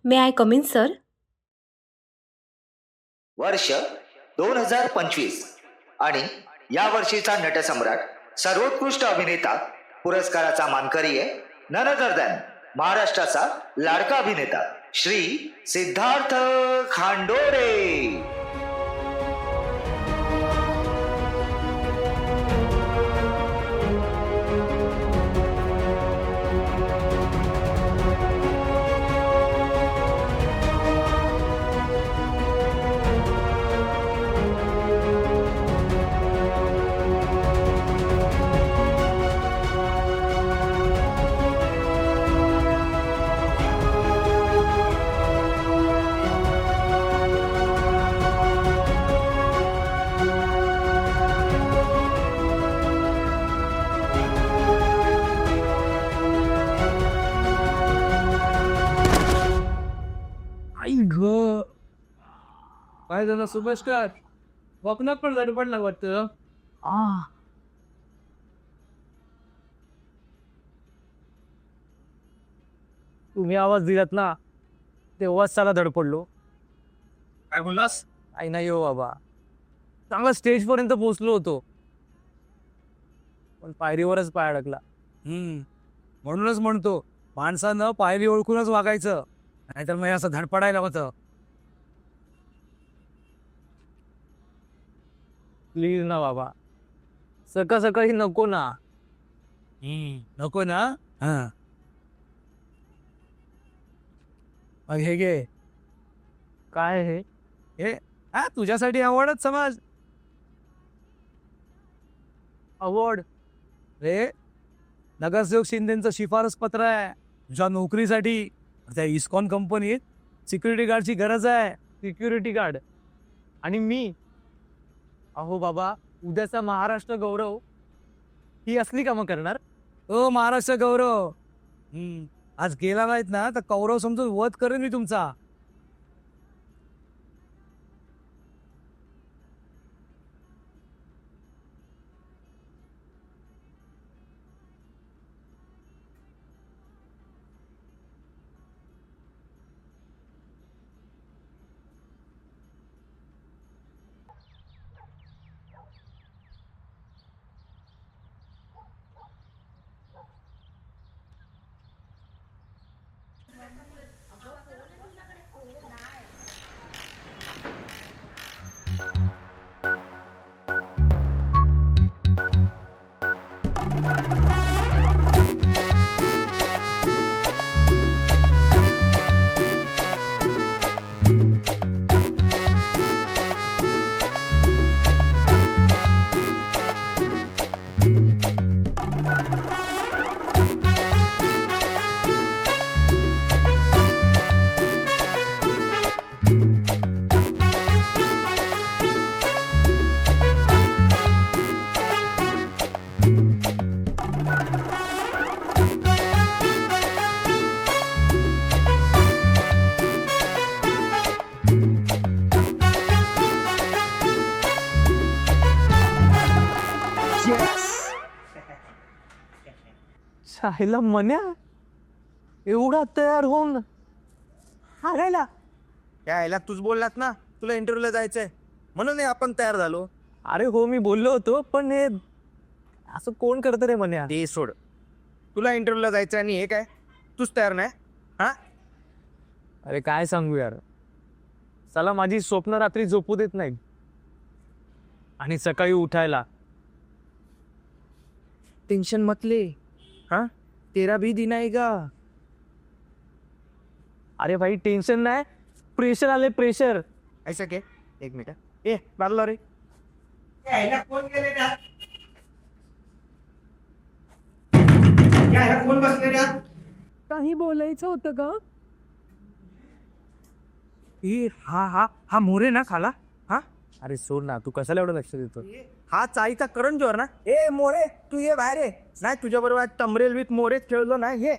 May I come in sir? वर्ष 2025 आणि या वर्षीचा नटसम्राट सर्वोत्कृष्ट अभिनेता पुरस्काराचा मानकरी आहे नन अदर दॅन महाराष्ट्राचा लाडका अभिनेता श्री सिद्धार्थ खांडोरे. आई ग काय झालं सुभाषकर? वपनात पण धडपडला वाटतं. तुम्ही आवाज दिलात ना तेव्हाच त्याला धडपडलो. काय बोललास? आई नाही हो बाबा, चांगला स्टेज पर्यंत पोहोचलो होतो पण पायरीवरच पाय अडकला. म्हणूनच म्हणतो माणसानं पायरी ओळखूनच वागायचं, नाहीतर मग असं धडपडायला होतं. प्लीज ना बाबा, सकाळी नको ना. नको ना. हा मग हे घे. काय हे? हे हा तुझ्यासाठी अवॉर्डच समज. अवॉर्ड रे नगरसेवक शिंदेचं शिफारस पत्र आहे तुझ्या नोकरीसाठी. त्या इस्कॉन कंपनीत सिक्युरिटी गार्डची गरज आहे. सिक्युरिटी गार्ड आणि मी. अहो बाबा, उद्याचा महाराष्ट्र गौरव ही असली कामं करणार? ओ महाराष्ट्र गौरव, आज गेला नाहीत ना तर कौरव समजून वध करेन मी तुमचा. शाहीला मन्या एवढा तयार होऊन हारायला? यायला तूच बोललात ना तुला इंटरव्ह्यूला जायचंय म्हणून आपण तयार झालो. अरे हो, मी बोललो होतो, पण हे असं कोण करतं रे मन्या? ते सोड, तुला इंटरव्ह्यूला जायचं आणि हे काय तूच तयार नाही? हा अरे काय सांगू यार, चला माझी स्वप्न रात्री झोपू देत नाही आणि सकाळी उठायला टेंशन मत ले. हाँ तेरा भी दिन आएगा. अरे भाई टेन्शन नाही, प्रेशर आले प्रेशर. ऐसा के एक मिनिट ए बाजूला रे. कोण गेले कोण बसले रे? काही बोलायचं होतं का? हा हा हा मोरे ना खाला. हा अरे सोड ना, तू कशाला एवढं लक्ष देतो? हा चाईचा करण जोर ना. ए मोरे तू ये बाहेर ये. नाही तुझ्या बरोबर तमरेल विथ मोरे खेळलो नाही.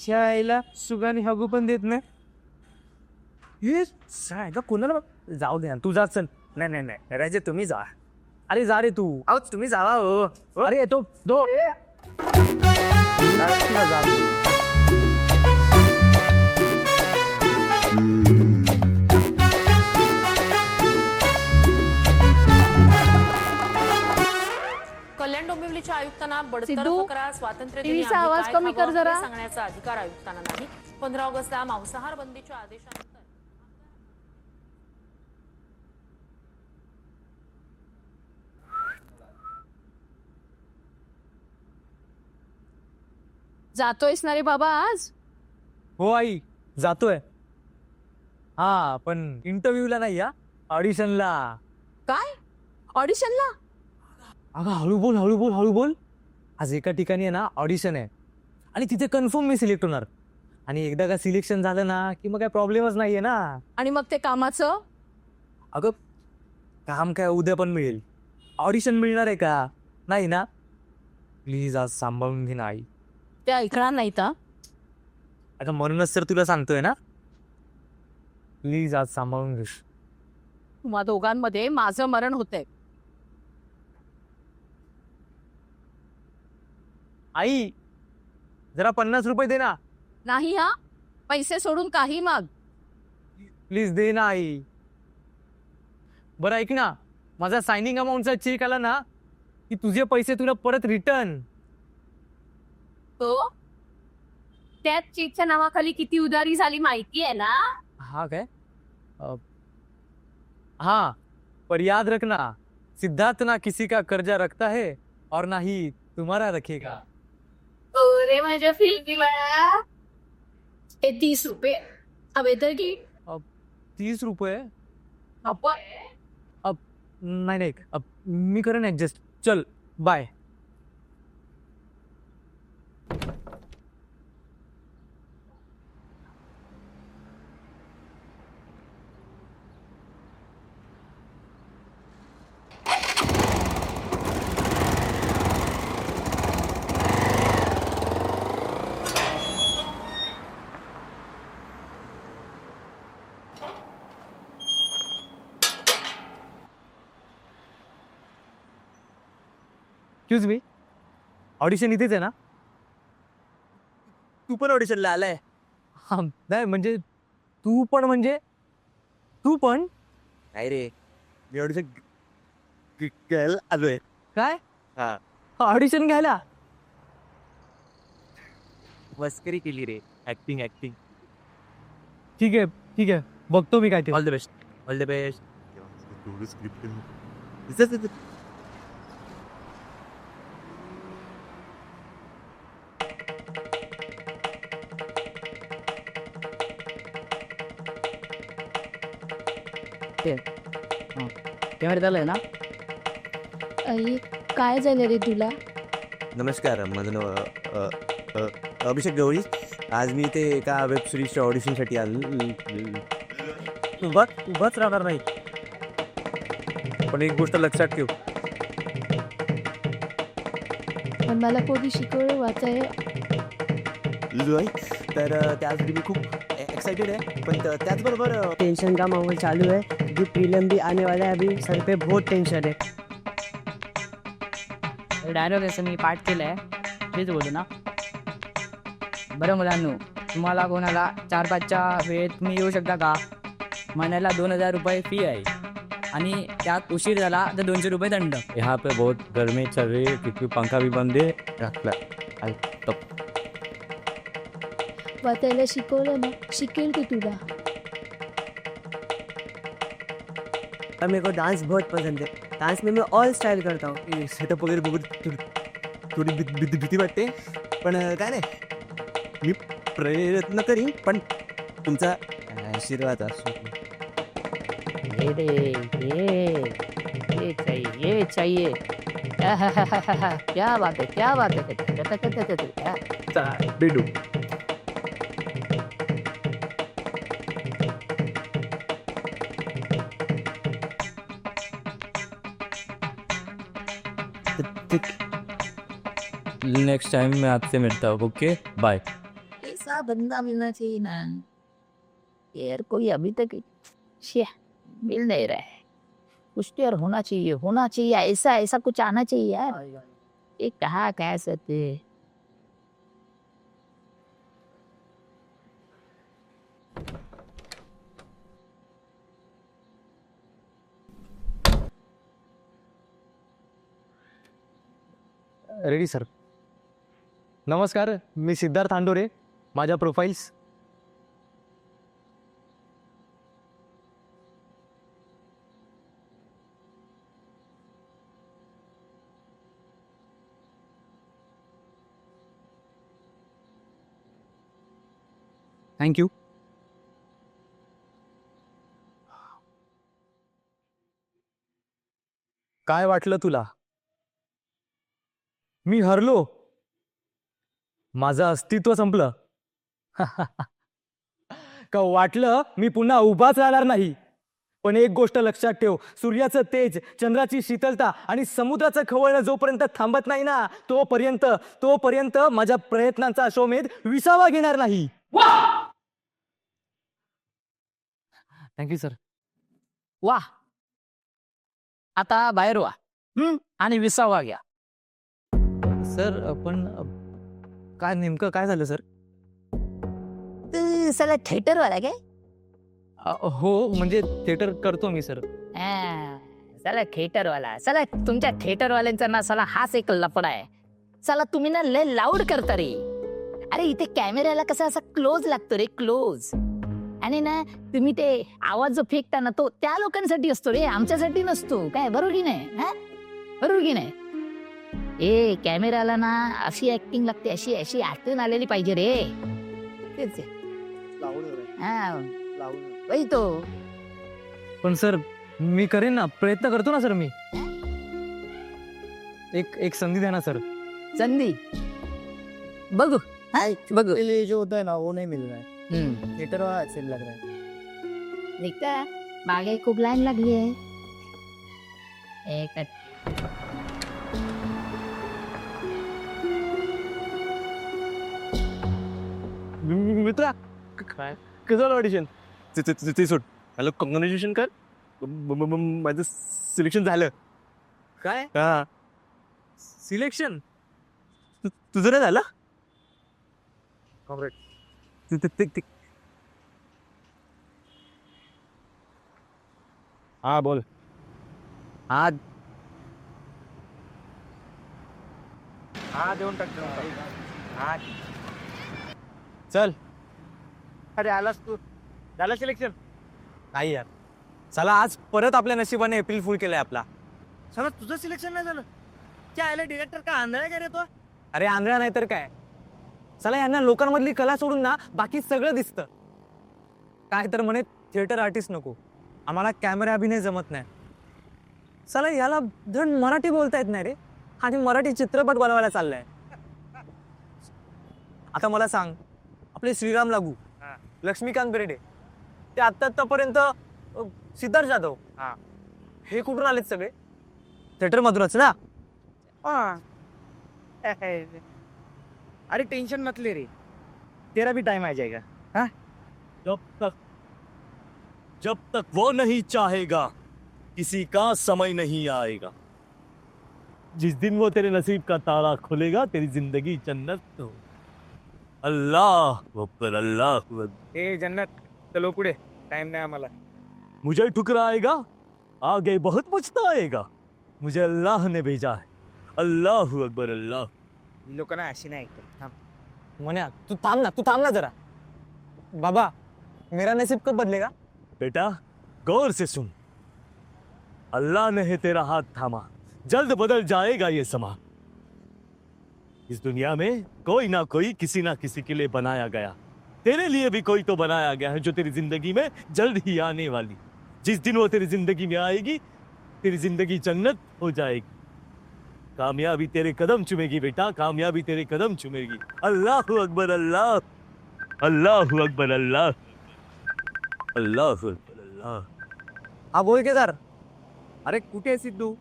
हे आईला सुगाने हगू पण देत नाही. हे साय का कोणाला जाऊ दे ना, तू जा चल. नाही नाही नाही राजे तुम्ही जा. अरे जा रे तू. अहो तुम्ही जावा हो. अरे येतो दो. कल्याण डोंबिवलीच्या आयुक्तांना बडतर्फ सिद्धू, करा. स्वातंत्र्य TV दिनी चा आम्ही आवाज काय कमी खावं कर जरा. हे सांगण्याचा अधिकार आयुक्तांना नाही. 15 ऑगस्टला मांसाहार बंदीच्या आदेशानंतर जातोयस ना रे बाबा आज? हो आई जातोय. हा पण इंटरव्ह्यूला नाही या, ऑडिशनला. काय ऑडिशनला? अगं हळू बोल हळू बोल हळू बोल. आज एका ठिकाणी आहे ना ऑडिशन आहे आणि तिथे कन्फर्म मी सिलेक्ट होणार. आणि एकदा का सिलेक्शन झालं ना की मग काय प्रॉब्लेमच नाहीये ना. आणि मग ते कामाचं? अगं काम काय उद्या पण मिळेल. ऑडिशन मिळणार आहे का? नाही ना. प्लीज आज सांभाळून घे ना आई. ते ऐकणार नाही का? आता म्हणूनच तर तुला सांगतोय ना, प्लीज आज सांभाळून घे. तुम्हा दोघांमध्ये माझं मरण होतंय. आई जरा 50 रुपये दे ना. नाही हा, पैसे सोडून काही माग. प्लीज दे ना आई. बरं ऐक ना, माझा सायनिंग अमाऊंटचा चेक आला ना की तुझे पैसे तुला परत रिटर्न. हो, त्याच चेकच्या नावाखाली किती उधारी झाली माहिती आहे ना? हा काय? हाँ पर याद रखना, सिद्धार्थ ना किसी का कर्जा रखता है और ना ही तुम्हारा रखेगा. अरे माझ्या फिल्मी बाळा, हे 30 रुपये हवे तर की. 30 रुपये? आपण नाही नाही, मी करेन ऍडजस्ट. चल बाय. एक्सक्यूज मी, ऑडिशन इथेच आहे ना? तू पण ऑडिशनला आलाय? हा नाही म्हणजे तू पण म्हणजे तू पण नाही रे, मी ऑडिशन घ्यायला आलोय. काय? हा, ऑडिशन घ्यायला? मस्करी केली रे. ऍक्टिंग. ठीक आहे ठीक आहे, बघतो मी काय ते. All the best. All the best. Camera झालाय ना? आई काय झालं रे तुला? नमस्कार, माझं नाव अभिषेक गवळी. आज मी इथे एका वेब सिरीजच्या ऑडिशनसाठी आलो. उभाच राहणार नाही, पण एक गोष्ट लक्षात ठेव. पण मला कोणी शिकवलं वाचायला? तर त्यासाठी मी खूप एक्साइटेड है, पण त्याचबरोबर टेंशन का माहौल चालू है क्योंकि प्रीलिम भी आने वाला है. अभी सर पे बहुत टेंशन है. डायलॉग असं मी पाठ केलंय तेच बोलू ना. बरं मुलांनो, तुम्हाला कोणाला 4-5च्या वेळेत तुम्ही येऊ शकता का? महिन्याला 2000 रुपये फी आहे आणि त्यात उशीर झाला तर 200 रुपये दंड. यहाँ पे बहुत गर्मी चल रही है क्योंकि पंखा भी बंद है. वाचायला शिकवलं ना, शिकेल की तुला. और मेरे को डांस बहुत पसंद है. डांस में मैं ऑल स्टाइल करता हूँ. सेटअप वगैरे बघून थोडी भीती वाटते, पण काय नाही, मी प्रयत्न करीन, पण तुमचा आशीर्वाद असो. ये चाहिए. क्या बात है. भेटू. नेक्स्ट टाइम मैं आपसे मिलता हूँ. Okay bye. ऐसा बंदा मिलना चाहिए ना यार, कोई अभी तक मिल नहीं रहा है. कुछ तो यार होना चाहिए ऐसा ऐसा कुछ आना चाहिए यार। ये कहा कह सकते। Ready sir. नमस्कार, मी सिद्धार्थ आंडोरे. माझ्या प्रोफाईल्स. थँक्यू. काय वाटलं तुला? मी हरलो. माझं अस्तित्व संपलं. का वाटलं मी पुन्हा उभाच राहणार नाही. पण एक गोष्ट लक्षात ठेव, सूर्याचं तेज, चंद्राची शीतलता आणि समुद्राचं खवळणं जोपर्यंत थांबत नाही ना, तोपर्यंत माझ्या प्रयत्नांचा अश्वमेध विसावा घेणार नाही. Thank you sir. वा आता बाहेर वा आणि विसावा घ्या. सर पण काय नेमकं काय झालं सर? तू सला थिएटर वाला काय? हो म्हणजे थिएटर करतो मी सर. चला थिएटर वाला. चला तुमच्या थिएटर वाल्यांचा ना साला हाच एक लफडा आहे. चला तुम्ही ना लय लाऊड करता रे. अरे इथे कॅमेऱ्याला कसा असा क्लोज लागतो रे, क्लोज. आणि ना तुम्ही ते आवाज जो फेकता ना तो त्या लोकांसाठी असतो रे, आमच्यासाठी नसतो. काय बरोबर की नाही? बरोबर की नाही? ए कॅमेराला ना अशी ऍक्टिंग लागते, अशी अशी आठवण आलेली पाहिजे रे. तेच वही तो. पण सर मी करेन ना, प्रयत्न करतो ना सर मी. एक संधी द्या ना सर. संधी बघू बघू. जो होता है ना वो नहीं मिल रहा है. थिएटर वाला अच्छे लग रहा है. दिखता मागे खूप लाईन लागली आहे. एक मित्रा काय कसं ऑडिशन? ते सोड. हॅलो, कॉंग्रॅच्युलेशन कर. माझं सिलेक्शन झालं. काय हा, सिलेक्शन? तुझं नाही झालं? कॉंग्रॅट. हा बोल. हा देऊन टाक. चल. अरे आलास तू. झालं सिलेक्शन? नाही यार, चला आज परत आपल्या नशिबाने एप्रिल फुल केलाय आपला. समज तुझं सिलेक्शन नाही झालं. क्या आले डिरेक्टर का आंधळा का रे तो? अरे आंधळा नाही तर काय. चला यांना लोकांमधली कला सोडून ना बाकी सगळं दिसतं. काय तर म्हणे थिएटर आर्टिस्ट नको, आम्हाला कॅमेरा अभिनय जमत नाही. चला याला धड मराठी बोलता येत नाही रे, आणि मराठी चित्रपट बनवायला चाललाय. आता मला सांग, आपले श्रीराम लागू, लक्ष्मीकांत बेर्डे, ते आतापर्यंत सिद्धार्थ जाधव, हे कुठून आलेत सगळे? थिएटर मधूनच ना. अरे टेंशन मत ले रे, तेरा भी टाइम आ जाएगा. हाँ, जब तक वो नहीं चाहेगा किसी का समय नहीं आएगा. जिस दिन वो तेरे नसीब का ताला खुलेगा तेरी जिंदगी जन्नत हो. अल्लाह अकबर, अल्लाह अकबर. ए जन्नत चलो पुढे, टाइम नाही आम्हाला. मुझे ठुकराएगा आगे बहुत पछताएगा. मुझे अल्लाह ने भेजा है. अल्लाह अकबर, अल्लाह. लोकांना अशी नाही ऐकत. म्हण्या तू थांब ना जरा. बाबा मेरा नसीब कब बदलेगा? बेटा गौर से सुन. अल्लाह ने है तेरा हाथ थामा, जल्द बदल जाएगा ये समा. इस दुनिया में कोई ना कोई किसी ना किसी के लिए बनाया गया. तेरे लिए भी कोई तो बनाया गया है जो तेरी जिंदगी में जल्द ही आने वाली. जिस दिन वो तेरी जिंदगी में आएगी तेरी जिंदगी जन्नत हो जाएगी. कामयाबी तेरे कदम चूमेगी बेटा, कामयाबी तेरे कदम चूमेगी. अल्लाह अकबर, अल्लाह. अल्लाह अकबर, अल्लाह. अल्लाह अकबर, अल्लाह. हा बोल केदार. अरे कुठे आहे सिद्धू?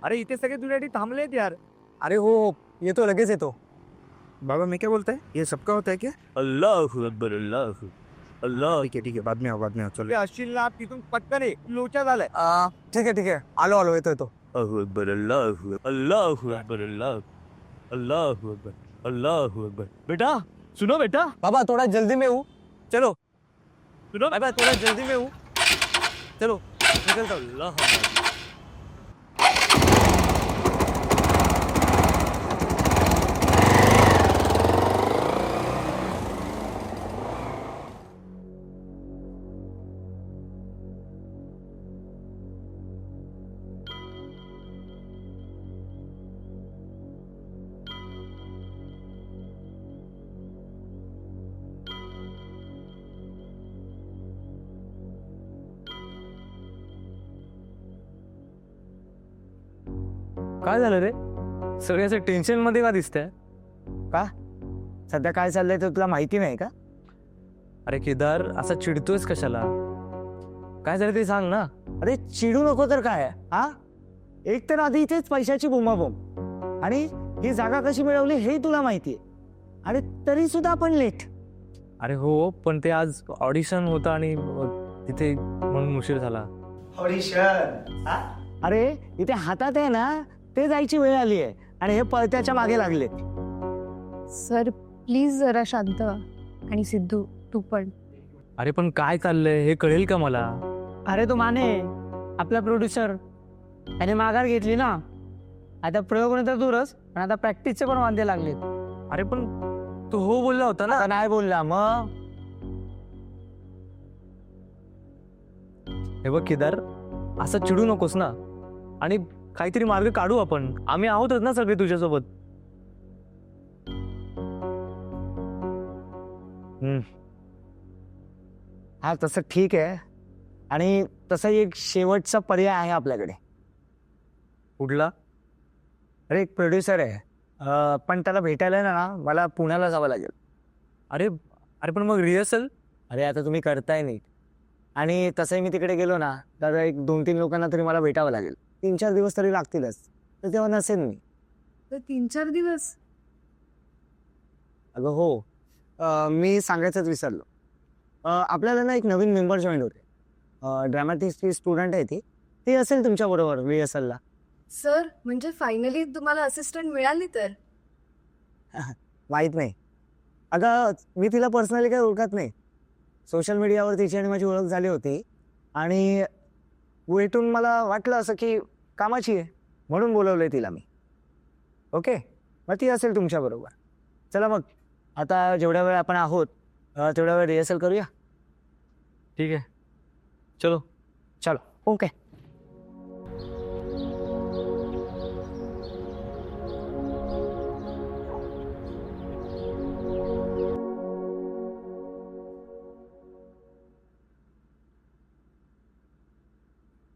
अरे इथे सगळे तुझ्यासाठी थांबलेत यार. अरे हो येतो, लगेच येतो. बाबा मैं क्या बोलता है, ये सबका होता है क्या? अल्लाह अकबर, अल्लाह. अल्लाह ठीक आहे बातम्या चल असशील ना तिथून पटकन ये लोचा झालाय ठीक आहे आलो येतो अल्लाहु अकबर अल्लाहु अकबर अल्लाहु अकबर बेटा सुनो बेटा बाबा थोड़ा जल्दी में हूँ चलो सुनो बाबा थोड़ा जल्दी में हूँ चलो निकलता हूँ अल्लाह काय झालं रे सगळे असं टेन्शन मध्ये का दिसतंय का सध्या काय चाललंय ते तुला माहिती नाही का? अरे केदार असा चिडतोयस कशाला काय झालं ते सांग ना अरे चिडू नको तर काय हा एक तर आधी इथेच पैशाची बोंबाबोंब आणि ही जागा कशी मिळवली हे तुला माहितीये आणि तरी सुद्धा आपण लेट. अरे हो पण ते आज ऑडिशन होतं आणि तिथे म्हणून उशीर झाला. ऑडिशन अरे इथे हातात आहे ना ते जायची वेळ आली आहे आणि हे पळत्याच्या मागे लागले. सर प्लीज जरा शांत आणि सिद्धू तू पण. अरे पण काय चाललंय हे कळेल का मला. अरे तो माने आपला प्रोड्युसर त्याने माघार घेतली ना आता प्रयोग तर दूरच पण आता प्रॅक्टिसचे पण वांदे लागले. अरे पण तो हो बोलला होता ना. नाही बोलला मग. हे बघ केदार असं चिडू नकोस ना आणि काहीतरी मार्ग काढू आपण. आम्ही आहोतच ना सगळे तुझ्यासोबत. हा तसं ठीक आहे आणि तसा एक शेवटचा पर्याय आहे आपल्याकडे. कुठला. अरे एक प्रोड्युसर आहे पण त्याला भेटायला ना मला पुण्याला जावं लागेल. अरे अरे पण मग रिहर्सल. अरे आता तुम्ही करताय नीट आणि तसंही मी तिकडे गेलो ना तर एक 2-3 लोकांना तरी मला भेटावं लागेल. 3-4 दिवस तरी लागतीलच तर तेव्हा नसेल मी. तर 3-4 दिवस. अगं हो मी सांगायचंच विसरलो. आपल्याला ना एक नवीन मेंबर जॉईन होते. ड्रॅमॅटिक्सची स्टुडंट आहे ती असेल तुमच्याबरोबर रिहर्सलला. सर म्हणजे फायनली तुम्हाला असिस्टंट मिळाली तर. माहीत नाही अगं मी तिला पर्सनली काही ओळखत नाही. सोशल मीडियावर तिची आणि माझी ओळख झाली होती आणि वेटून मला वाटलं असं की कामाची आहे म्हणून बोलवलं आहे तिला मी. ओके मग ती असेल तुमच्याबरोबर. चला मग आता जेवढ्या वेळ आपण आहोत तेवढ्या वेळ रिहर्सल करूया. ठीक आहे चलो. चलो ओके.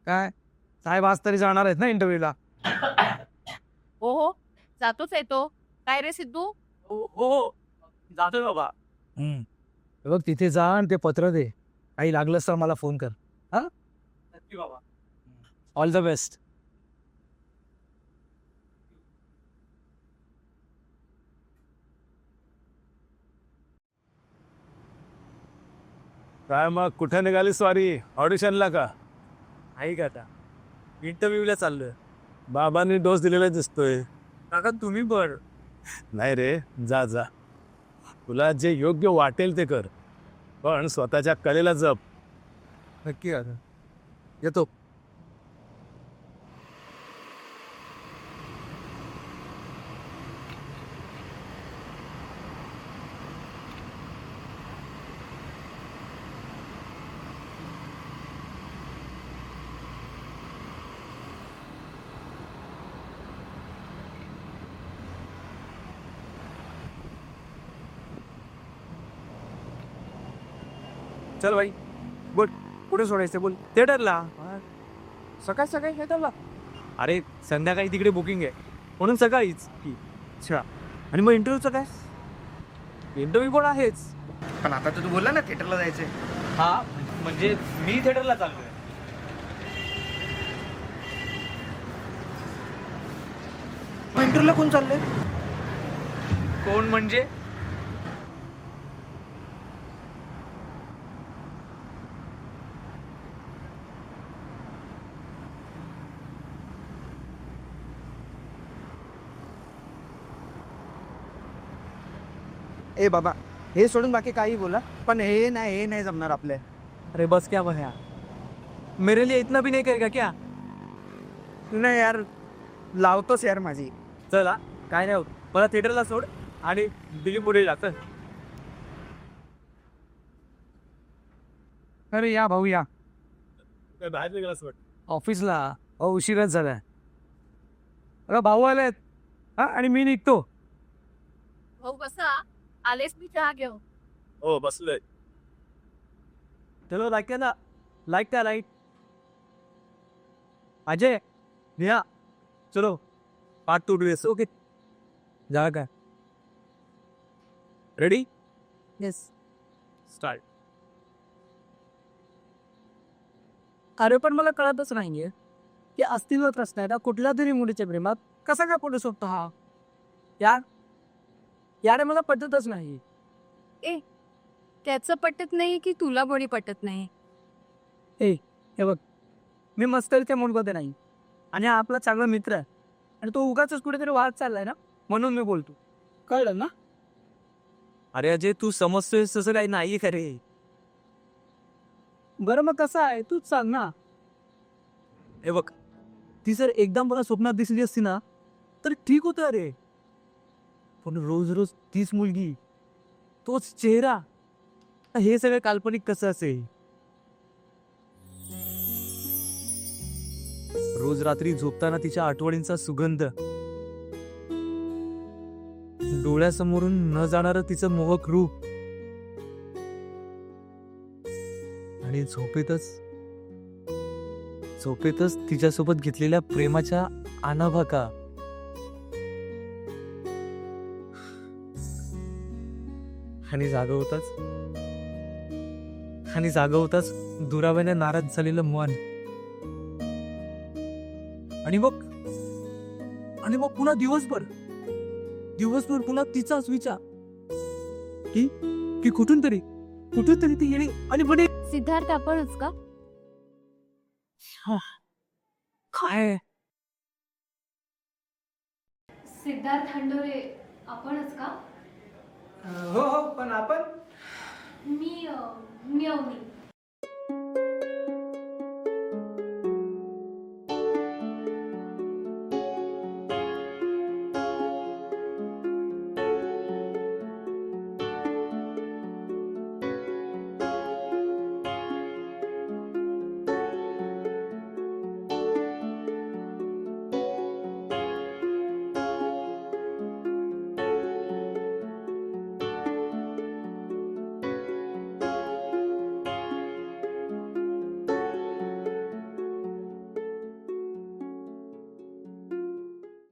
काय साहेब आज तरी जाणार आहेत ना इंटरव्ह्यूला. हो हो जातोच येतो. काय रे सिद्धू. हो जातोय बाबा. बघ तिथे जा आणि ते पत्र दे. काही लागलंच तर मला फोन कर. हा नक्की बाबा. All the best. काय मग कुठे निघाली स्वारी ऑडिशनला का. आहे का आता इंटरव्ह्यूला चाललोय. बाबांनी डोस दिलेला दिसतोय. काका तुम्ही पण. नाही रे जा जा तुला जे योग्य वाटेल ते कर पण स्वतःच्या कलेला जप. नक्की आता येतो. चल भाई बोल कुठे सोडायचं बोल. थिएटरला. सकाळ सकाळी थिएटरला. अरे संध्याकाळी तिकडे बुकिंग आहे म्हणून सकाळीच. अच्छा आणि मग इंटरव्ह्यूचं काय. इंटरव्ह्यू पण आहेच पण आता तू बोलला ना थिएटरला जायचंय. हा म्हणजे मी थिएटरला चाललोय. इंटरव्ह्यूला कोण चाललंय. कोण म्हणजे ए बाबा, हे सोडून बाकी काही बोला, पण हे नाही जमणार आपले. अरे बस क्या भैया, मेरे लिए इतना भी नहीं करेगा क्या? नाही यार, लावतोच यार माझी. चला काय नाही होत, मला थिएटरला सोड आणि दिली पुढे जातं. अरे या भाऊ या. बाहेर निघाला सोड ऑफिसला. उशीरच झालाय. अगं भाऊ आलेत हा, आणि मी निघतो. भाऊ बसा, आलेच मी चहा घेऊ. हो बसलोय. चलो लाईक ना, लाईक अजय नेहा, चलो पार्ट 2 ड्रेस. ओके जा काय रेडी. येस. स्टार्ट. अरे पण मला कळतच नाहीये की अस्तित्वात असणाऱ्या कुठल्या तरी मुलीच्या प्रेमात कसा काय पडू शकतो हा. यार मला पटतच नाही. त्याचं पटत नाही की तुला कोणी पटत नाही? हे बघ, मी मस्करीच्या मूडमध्ये नाही आणि हा आपला चांगला मित्र आहे आणि तो उगाच कुठेतरी वाद चाललाय ना, म्हणून मी बोलतो. कळलं ना? अरे अजय तू समजतोय तसं काही नाही खरे. बरं मग कसं आहे तूच सांग ना. हे बघ, ती जर एकदा मला स्वप्नात दिसली असती ना तर ठीक होतं अरे, पण रोज रोज तीच मुलगी, तोच चेहरा, हे सगळं काल्पनिक कसं असेल. रोज रात्री झोपताना तिच्या आठवणींचा सुगंध, डोळ्यासमोरून न जाणारं तिचं मोहक रूप, आणि झोपेतच तिच्यासोबत घेतलेल्या प्रेमाच्या आणाभाका. आणि जागवताच दुराव्याने नाराज झालेलं मन. आणि मग पुन्हा दिवसभर पुन्हा तिचाच विचार की कुठून तरी ती येणे आणि म्हणे सिद्धार्थ आपणच का? काय. सिद्धार्थ हंडोरे आपणच का? हो पण आपण मी अवनी.